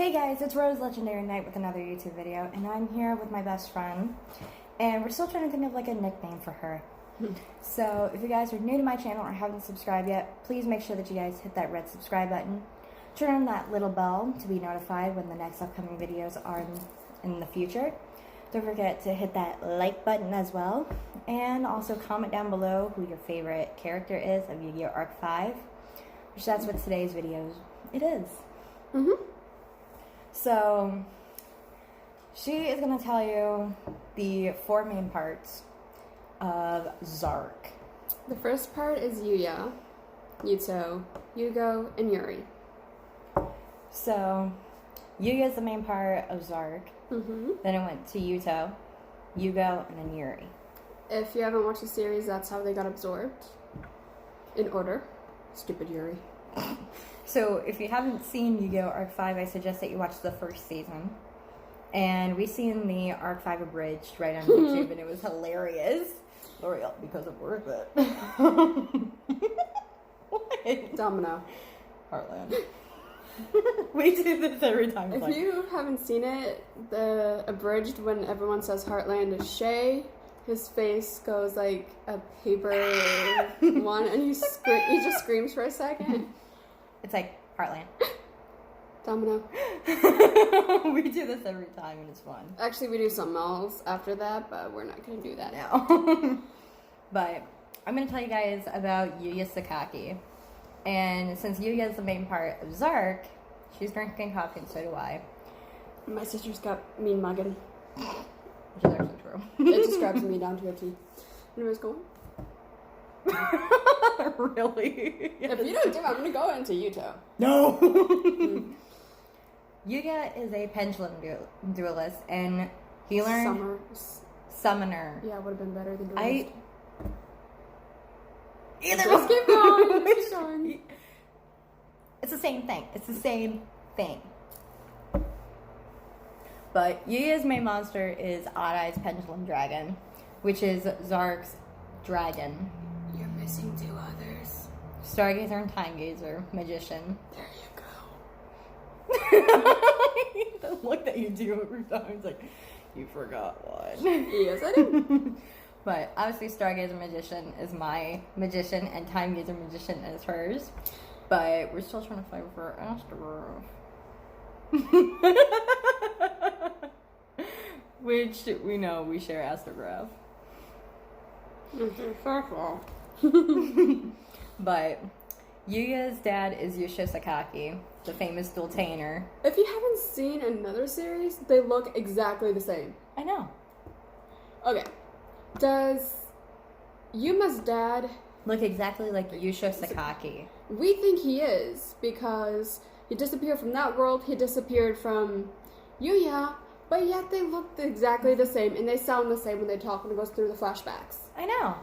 Hey guys, it's Rose Legendary Knight with another YouTube video, and I'm here with my best friend, and we're still trying to think of like a nickname for her. So if you guys are new to my channel or haven't subscribed yet, please make sure that you guys hit that red subscribe button, turn on that little bell to be notified when the next upcoming videos are in the future. Don't forget to hit that like button as well, and also comment down below who your favorite character is of Yu-Gi-Oh! Arc 5, which that's what today's video is. So, she is going to tell you the 4 main parts of Zarc. The first part is Yuya, Yuto, Yugo, and Yuri. So, Yuya is the main part of Zarc. Then it went to Yuto, Yugo, and then Yuri. If you haven't watched the series, that's how they got absorbed. In order. Stupid Yuri. So, if you haven't seen Yu-Gi-Oh! Arc 5, I suggest that you watch the first season. And we seen the Arc 5 abridged right on YouTube, and it was hilarious. L'Oreal, because it's worth it. What? Domino. Heartland. We do this every time. If you haven't seen it, the abridged, when everyone says Heartland is Shay, his face goes like a paper one, and he just screams for a second. It's like Heartland. Domino. We do this every time and it's fun. Actually, we do something else after that, but we're not going to do that now. But I'm going to tell you guys about Yuya Sakaki. And since Yuya is the main part of Zarc, she's drinking coffee and so do I. My sister's got mean mugging. Which is actually true. It describes me down to a T. Anyways, go on. Really? Yes. If you don't do it, I'm going to go into Yuto. No! Yuya is a pendulum duelist, and he learned... Summoner. Yeah, would have been better than duelist. Just keep going. Keep going. It's the same thing. It's the same thing. But Yuya's main monster is Odd Eye's Pendulum Dragon, which is Zarc's dragon. You're missing 2 others. Stargazer and Time Gazer, Magician. There you go. The look that you do every time, it's like, you forgot one. Yes, I did. But obviously Stargazer Magician is my magician, and Time Gazer Magician is hers. But we're still trying to fight for Astrograph. Which we know we share Astrograph. Circle. But Yuya's dad is Sakaki, the famous dual-tainer. If you haven't seen another series, they look exactly the same. I know. Okay. Does Yuma's dad look exactly like Sakaki? We think he is, because he disappeared from that world, he disappeared from Yuya, but yet they look exactly the same, and they sound the same when they talk when it goes through the flashbacks. I know.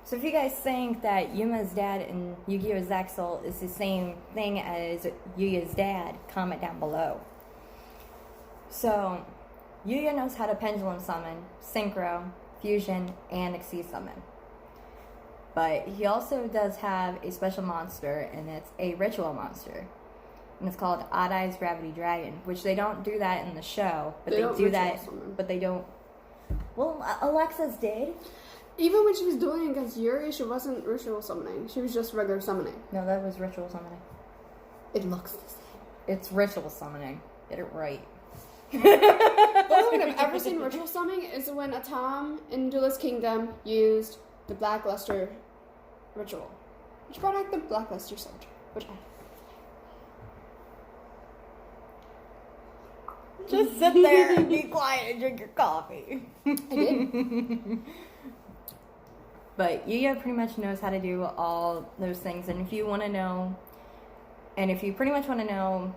So if you guys think that Yuma's dad in Yu-Gi-Oh! Zaxel is the same thing as Yuya's dad, comment down below. So, Yuya knows how to pendulum summon, synchro, fusion, and exceed summon. But he also does have a special monster, and it's a ritual monster. And it's called Odd Eye's Gravity Dragon, which they don't do that in the show, but they do that, but they don't. Well, Alexa's did. Even when she was doing it against Yuri, she wasn't ritual summoning. She was just regular summoning. No, that was ritual summoning. It looks the same. It's ritual summoning. Get it right. The only thing I've ever seen ritual summoning is when Atom in Duelist Kingdom used the Black Luster ritual, which brought out the Black Luster soldier, which I just sit there and be quiet and drink your coffee. I did. But Yuya pretty much knows how to do all those things, and if you want to know, and if you pretty much want to know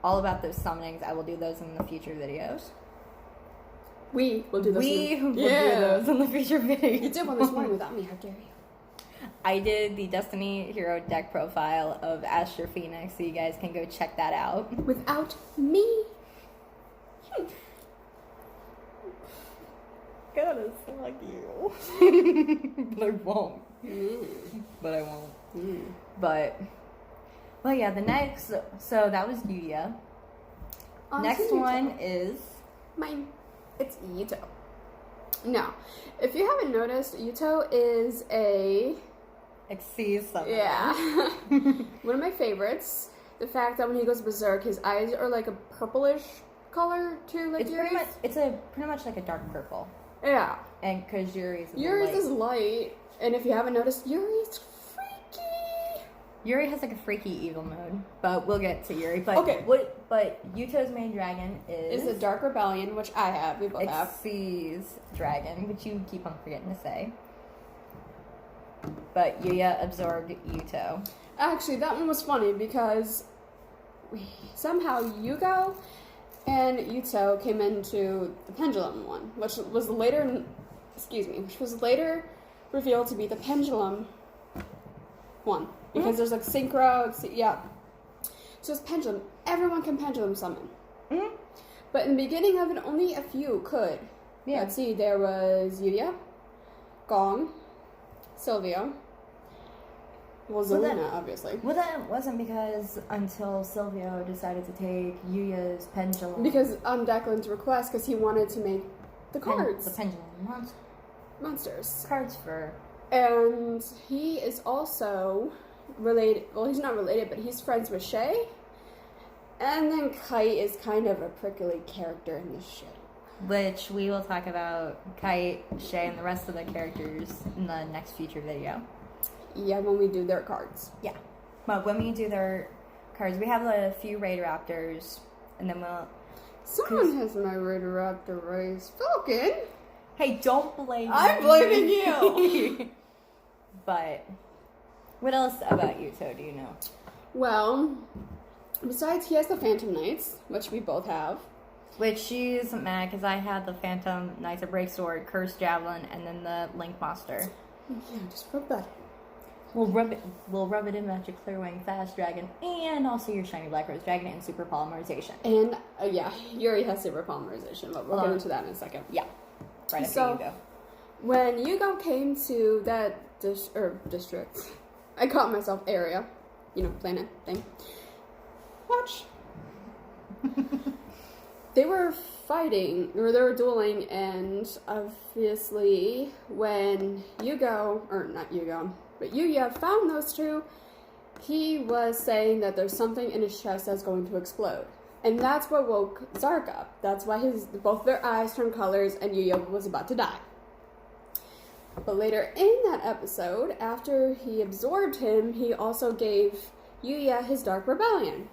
all about those summonings, I will do those in the future videos. We will do those. Do those in the future videos. You did one this morning without me. How dare you? I did the Destiny Hero deck profile of Astro Phoenix, so you guys can go check that out. Without me. Gotta slug you. But I won't. But I won't. But, well, yeah, the next, so that was Yuya. Next one is mine. It's Yuto. Now, if you haven't noticed, Yuto is a Xyz summoner. Yeah. One of my favorites. The fact that when he goes berserk, his eyes are like a purplish color too, like Yuri's. It's pretty much like a dark purple. Yeah. And because Yuri's is light, and if you haven't noticed, Yuri's freaky. Yuri has like a freaky evil mode, but we'll get to Yuri. But okay. But Yuto's main dragon is the Dark Rebellion, which I have. We both have. Xyz dragon, which you keep on forgetting to say. But Yuya absorbed Yuto. Actually, that one was funny because somehow Yugo and Yuto came into the pendulum one, which was later revealed to be the pendulum one. Because there's like synchro, yeah. So it's pendulum. Everyone can pendulum summon. Mm-hmm. But in the beginning of it, only a few could. Yeah. Let's see, there was Yuya, Gong, Sylvia. Well, Zelina, obviously. Well, that wasn't because until Silvio decided to take Yuya's pendulum. Because on Declan's request, because he wanted to make the cards. The pendulum monsters. Cards for. And he is also related. Well, he's not related, but he's friends with Shay. And then Kite is kind of a prickly character in this show. Which we will talk about Kite, Shay, and the rest of the characters in the next future video. Yeah, when we do their cards. Yeah. But when we do their cards, we have a few Raideraptors, and then we'll... Someone has my Raideraptor raised. Falcon! Hey, don't blame me. I'm blaming you! But, what else about Yuto do you know? Well, besides he has the Phantom Knights, which we both have. Which she's mad because I had the Phantom Knights, a Break Sword, Cursed Javelin, and then the Link Monster. Yeah, just rub that. We'll rub it in Magic Clearwing, Fast Dragon, and also your Shiny Black Rose Dragon and Super Polymerization. And, yeah, Yuri has Super Polymerization, but we'll get into that in a second. Yeah. Right after Yugo. When Yugo came to that district, I caught myself area, planet thing. Watch. They were fighting, or they were dueling, and obviously when Yuya found those two, he was saying that there's something in his chest that's going to explode. And that's what woke Zarc up. That's why both their eyes turned colors and Yuya was about to die. But later in that episode, after he absorbed him, he also gave Yuya his Dark Rebellion.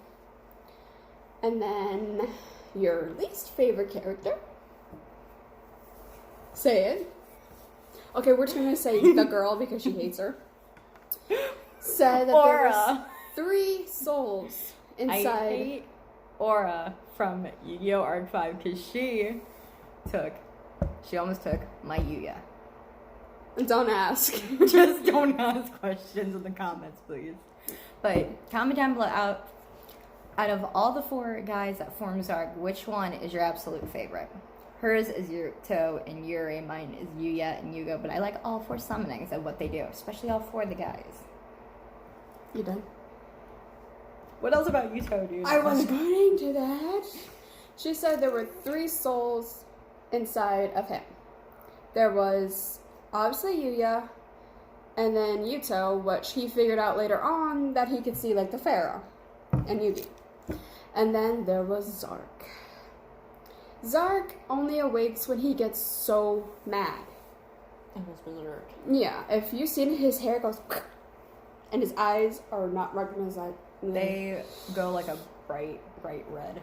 And then your least favorite character? Say it. Okay, we're just going to say the girl because she hates her. Said that there was 3 souls inside. I hate Aura from Yu-Gi-Oh! Arc 5 because she almost took my Yuya. Don't ask. Just don't ask questions in the comments, please. But comment down below, out of all the 4 guys that form Zark, which one is your absolute favorite? Hers is Yuto and Yuri, mine is Yuya and Yugo, but I like all 4 summonings of what they do, especially all 4 of the guys. You done? What else about Yuto, dude? I was going to that. She said there were 3 souls inside of him. There was obviously Yuya, and then Yuto, which he figured out later on that he could see like the Pharaoh and Yugi. And then there was Zarc. Zarc only awakes when he gets so mad. And goes berserk. Yeah, if you've seen it, his hair goes and his eyes are not recognizable. They go like a bright red,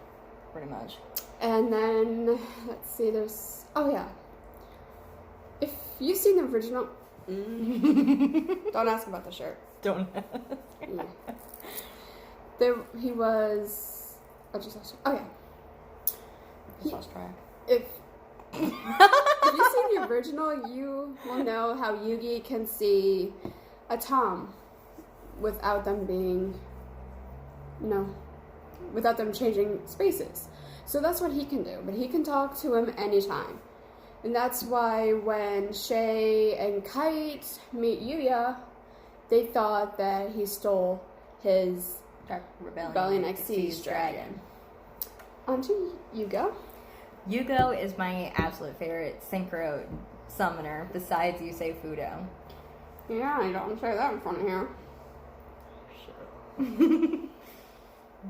pretty much. And then, let's see, oh yeah. If you've seen the original, don't ask about the shirt. Don't. Yeah. He was, oh yeah. Lost track. If you've seen the original, you will know how Yugi can see a Tom without them being, without them changing spaces. So that's what he can do, but he can talk to him anytime. And that's why when Shay and Kite meet Yuya, they thought that he stole his Dark Rebellion Xyz dragon. On to Yugo. Yugo is my absolute favorite synchro summoner besides Yusei Fudo. Yeah, I don't say that in front of here. Sure.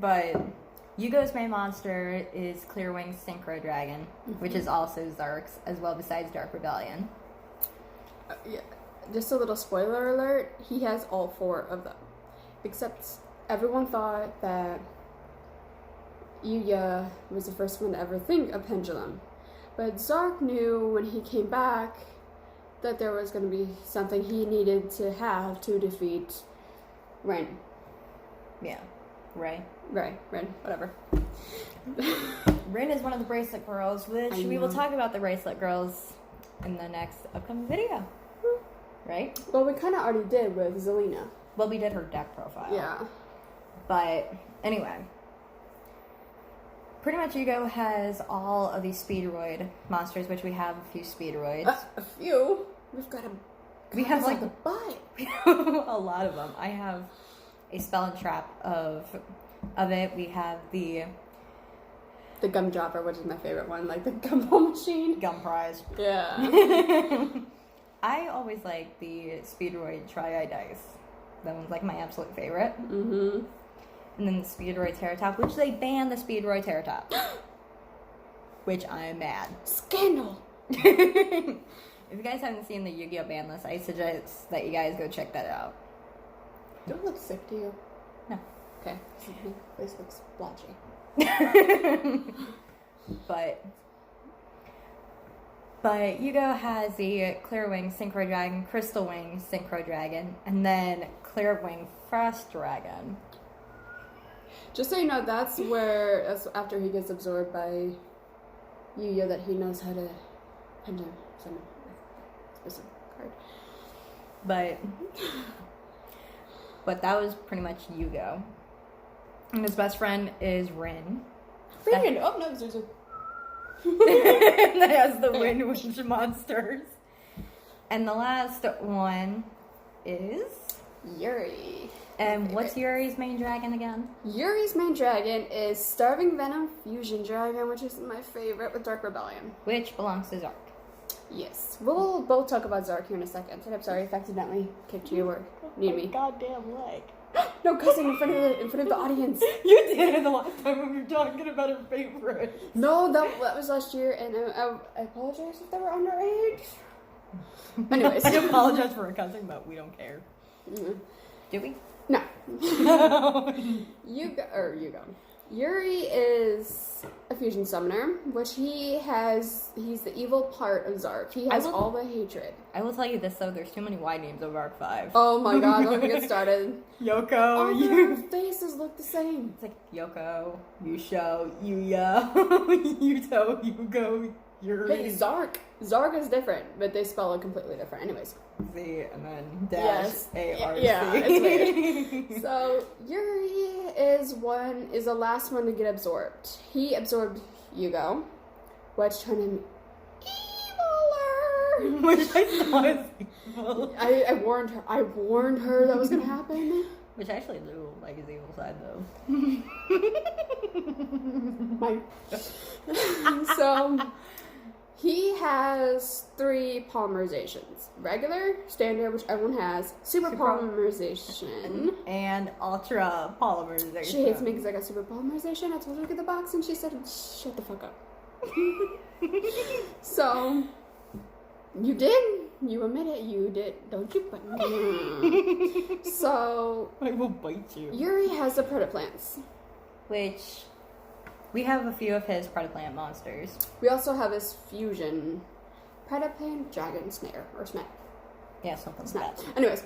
But Yugo's main monster is Clearwing Synchro Dragon, which is also Zarc's as well besides Dark Rebellion. Yeah. Just a little spoiler alert, he has all 4 of them. Except everyone thought that Yuya was the first one to ever think of pendulum. But Zarc knew when he came back that there was going to be something he needed to have to defeat Ren. Yeah. Ren, whatever. Ren is one of the bracelet girls, which we will talk about the bracelet girls in the next upcoming video. Right? Well, we kind of already did with Zelina. Well, we did her deck profile. Yeah. But, anyway. Pretty much Yugo has all of these Speedroid monsters, which we have a few Speedroids. A few? We have like a butt. We have a lot of them. I have a Spell and Trap of it. We have the gum dropper, which is my favorite one, like the gumball machine. Gum Prize. Yeah. I always like the Speedroid Tri-Dice. That one's like my absolute favorite. Mm-hmm. And then the Speedroid Terratop, which they banned the Speedroid Terratop. Which I'm mad. Scandal! If you guys haven't seen the Yu-Gi-Oh! Ban list, I suggest that you guys go check that out. Do it look sick to you? No. Okay. My face looks blotchy. But Yugo has the Clearwing Synchro Dragon, Crystal Wing Synchro Dragon, and then Clearwing Frost Dragon. Just so you know, that's after he gets absorbed by Yuya that he knows how to pendulum summon a specific card. But that was pretty much Yugo. And his best friend is Rin. Friend! Oh no, there's a... that has the wind witch monsters. And the last one is Yuri. And what's Yuri's main dragon again? Yuri's main dragon is Starving Venom Fusion Dragon, which is my favorite with Dark Rebellion. Which belongs to Zarc. Yes. We'll both talk about Zarc here in a second. And I'm sorry if I accidentally kicked you or need me. Goddamn leg. No cussing in front of the audience. You did it the last time when we were talking about her favorite. No, that was last year, and I apologize if they were underage. Anyways. I apologize for cussing, but we don't care. Mm-hmm. Do we? No. Yugo. Yuri is a fusion summoner, which he's the evil part of Zarc. He has all the hatred. I will tell you this though, there's too many wide names of Arc 5. Oh my god, don't even get started. Yoko, all their faces look the same. It's like Yoko, Yusho, Yuya, Yuto, Yugo, Yuri. Hey, Zarc. Zarc is different, but they spell it completely different. Anyways. Z and then dash A-R-C. Yeah, it's weird. So, Yuri is the last one to get absorbed. He absorbed Yugo, which turned him eviler. Which I thought was evil. I warned her that was gonna happen. Which I actually do like his evil side though. So he has 3 polymerizations. Regular, standard, which everyone has, super polymerization, and ultra polymerization. She hates me because I got super polymerization. I told her to get the box and she said, shut the fuck up. So, you did. You admit it. You did. Don't you? But so, I will bite you. Yuri has the Protoplanets. Which, we have a few of his Protoplant monsters. We also have his fusion Protoplant Dragon Snare, or Snap. Yeah, something Snap. like that. Anyways.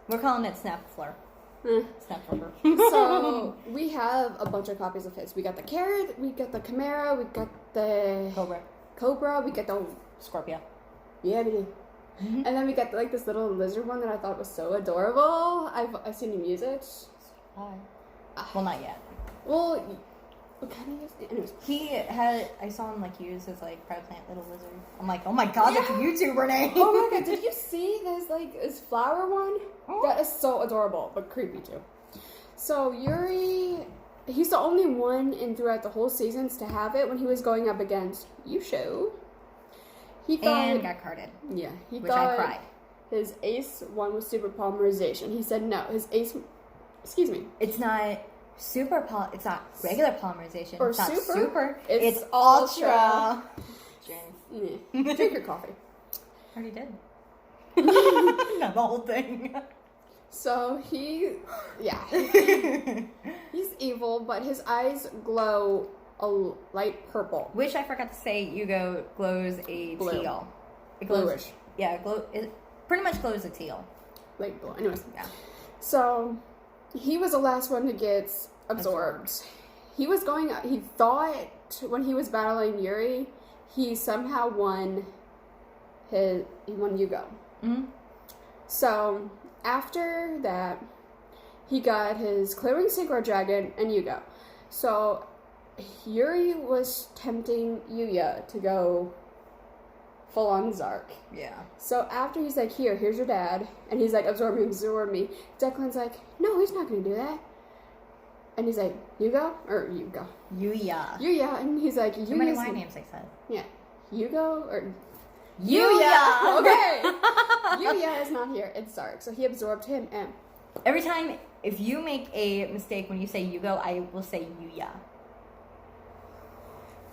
We're calling it Snap Fleur. Snap Fleur. So, we have a bunch of copies of his. We got the Carrot, we got the Chimera, we got the... Cobra, we got the... Scorpio. Yeah, we do. Mm-hmm. And then we got like this little lizard one that I thought was so adorable. I've seen him use it. Hi. Well, not yet. Well, what kind of use it? Anyways. I saw him like use his like Protoplant little lizard. I'm like, oh my god, that's a YouTuber name. Oh my god, did you see this flower one? Oh. That is so adorable, but creepy too. So Yuri he's the only one in throughout the whole seasons to have it when he was going up against Yuto. He thought, and got carded. Yeah, he which thought I cried. his ace one was super polymerization. He said no, his ace. Excuse me. It's not it's not regular polymerization. Or it's not super. super. It's ultra. Yeah. Drink your coffee. Already did. Not the whole thing. So he's evil, but his eyes glow a light purple. Which I forgot to say, Yugo glows a Blue. teal. It glows, Bluish. Yeah, it pretty much glows a teal. Light blue. Anyways. Yeah. So he was the last one to get absorbed. He thought when he was battling Yuri, he somehow won Yugo. Mm-hmm. So after that, he got his clearing synchro dragon and Yugo. So Yuri was tempting Yuya to go full on Zarc. Yeah. So after he's like, here's your dad, and he's like, absorb me. Declan's like, no, he's not gonna do that. And he's like, Yuya, Yuya. and he's like, How many Yuya's Y names I said? yeah, Yugo or Yuya. Okay. Yuya is not here. It's Zarc. So he absorbed him and Every time, if you make a mistake when you say Yugo, I will say Yuya.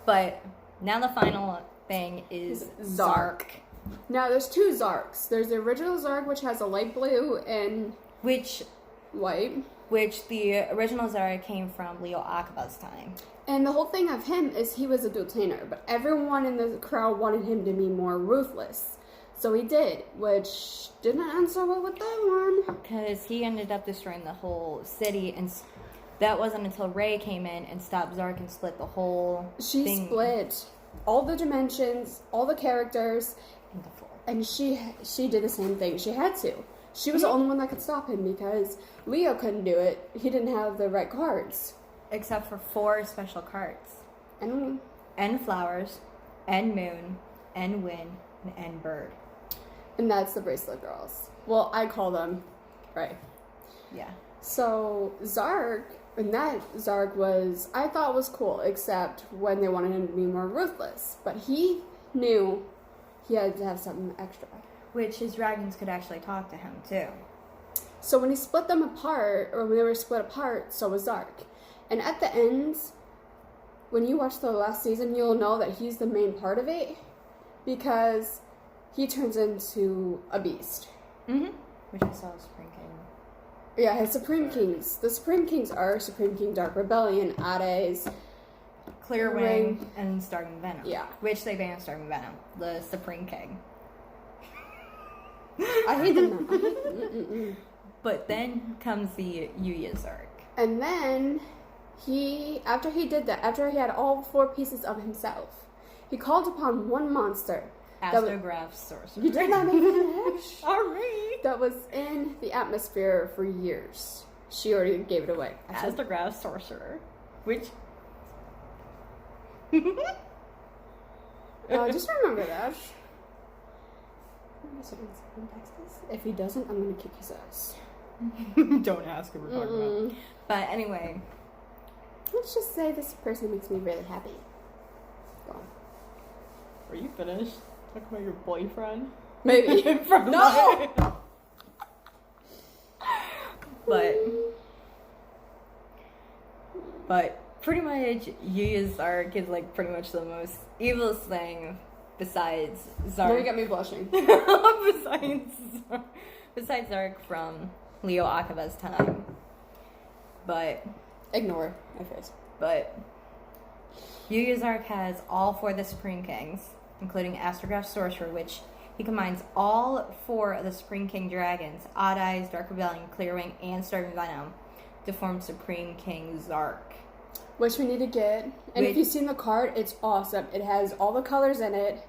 But now the final thing is Zarc. Now there's two Zarcs. There's the original Zarc, which has a light blue and Which white. the original Zarc came from Leo Akaba's time. And the whole thing of him is he was a dual-tainer, but everyone in the crowd wanted him to be more ruthless. So he did, which didn't answer well with that one. Because he ended up destroying the whole city, and that wasn't until Rei came in and stopped Zarc and split the whole thing. Split all the dimensions, all the characters, Into four. and she did the same thing. She had to. She was the only one that could stop him because Leo couldn't do it. He didn't have the right cards. Except for 4 special cards. And End flowers, end moon, end wind, and end bird. And that's the bracelet girls. Well, I call them, right. Yeah. So, Zarc, and that Zarc I thought was cool, except when they wanted him to be more ruthless. But he knew he had to have something extra. Which his dragons could actually talk to him, too. So when he split them apart, or when they were split apart, so was Zarc. And at the end, when you watch the last season, you'll know that he's the main part of it, because he turns into a beast. Mm-hmm. Which I saw Spring King. Yeah, his Supreme Kings. The Supreme Kings are Supreme King Dark Rebellion, Hades, Clear Wing, and Starving Venom. Yeah. Which they banned Starving Venom. The Supreme King. I hate them. But then comes the Yuya Zarc. And then after he did that, after he had all 4 pieces of himself, he called upon one monster. Astrograph Sorcerer. You did not make it. Alright. That was in the atmosphere for years. She already gave it away. Astrograph Sorcerer. Which... Just remember that. If he doesn't, I'm going to kick his ass. Don't ask him. We're talking about. But anyway. Let's just say this person makes me really happy. Go on. Are you finished? Talk about your boyfriend? Maybe. No! But pretty much Yuya Zarc is like pretty much the most evilest thing besides Zarc. Now you got me blushing. besides Zarc from Leo Akaba's time. But Ignore my face. But Yuya Zarc has all 4 of the Supreme Kings, including Astrograph Sorcerer, which he combines all 4 of the Supreme King dragons, Odd Eyes, Dark Rebellion, Clearwing, and Starving Venom, to form Supreme King Zarc. Which we need to get. And if you've seen the card, it's awesome. It has all the colors in it,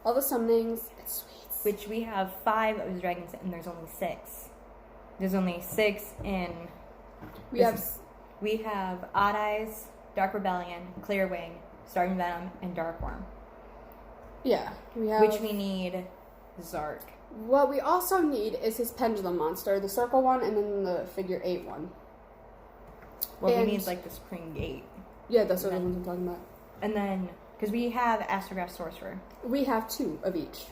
all the summonings. It's sweet. Which we have 5 of his dragons, and there's only 6. There's only 6 in... We have Odd Eyes, Dark Rebellion, Clearwing, Starving Venom, and Dark Worm. Yeah. Which we need Zarc. What we also need is his pendulum monster, the circle one, and then the figure 8 one. Well, And- we need like the spring gate. Yeah, that's what I'm talking about. And then, because we have Astrograph Sorcerer, We have 2 of each.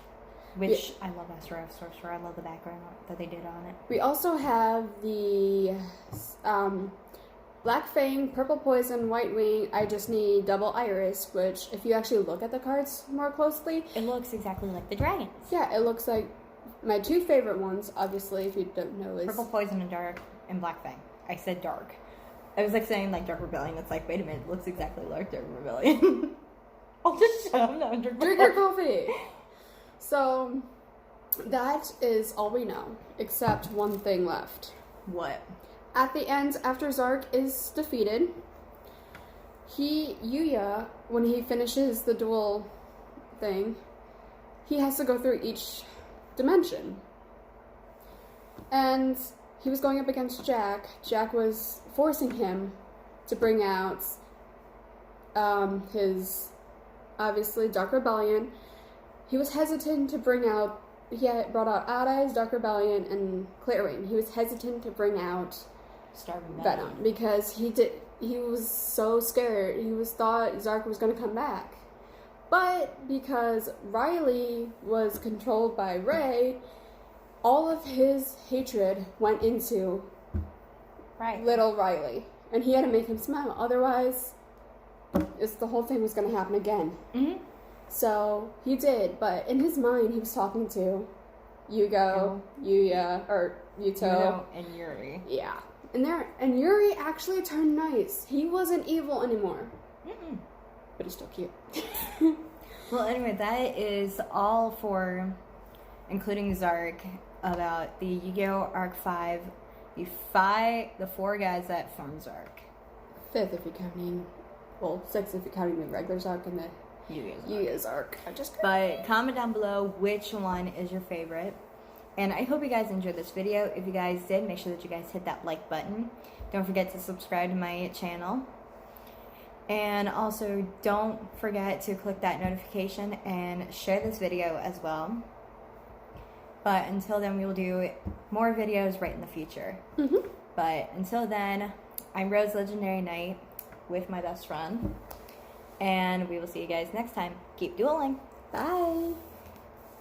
which I love Astrograph Sorcerer. I love the background that they did on it. We also have the Black Fang, Purple Poison, White Wing. I just need Double Iris, which, if you actually look at the cards more closely, It looks exactly like the dragons. yeah, it looks like my 2 favorite ones, obviously, if you don't know, is... Purple Poison and Dark and Black Fang. I said Dark. I was like saying like Dark Rebellion. It's like, wait a minute, it looks exactly like Dark Rebellion. I'll just shut up now and drink Drink your coffee! So, that is all we know, except one thing left. What? At the end, after Zarc is defeated, Yuya, when he finishes the duel thing, he has to go through each dimension. And he was going up against Jack. Jack was forcing him to bring out his, obviously, Dark Rebellion. He was hesitant to bring out, he had brought out Odd Eyes, Dark Rebellion, and Clearing. He was hesitant to bring out Starving Venom because he was so scared. He thought Zarc was going to come back. But because Riley was controlled by Ray, all of his hatred went into little Riley. And he had to make him smile. Otherwise, the whole thing was going to happen again. Mm-hmm. So he did, but in his mind, he was talking to Yugo, Yuya, or Yuto, and Yuri. yeah. And Yuri actually turned nice. He wasn't evil anymore. Mm-mm. But he's still cute. Well, anyway, that is all for including Zarc about the Yu-Gi-Oh! Arc 5, the 4 guys that formed Zarc. 5th if you're counting, well, 6th if you're counting the regular Zarc and the Yuya Zarc. But comment down below which one is your favorite. And I hope you guys enjoyed this video. If you guys did, make sure that you guys hit that like button. Don't forget to subscribe to my channel. And also, don't forget to click that notification and share this video as well. But until then, we will do more videos right in the future. Mm-hmm. But until then, I'm Rose Legendary Knight with my best friend. And we will see you guys next time. Keep dueling. Bye.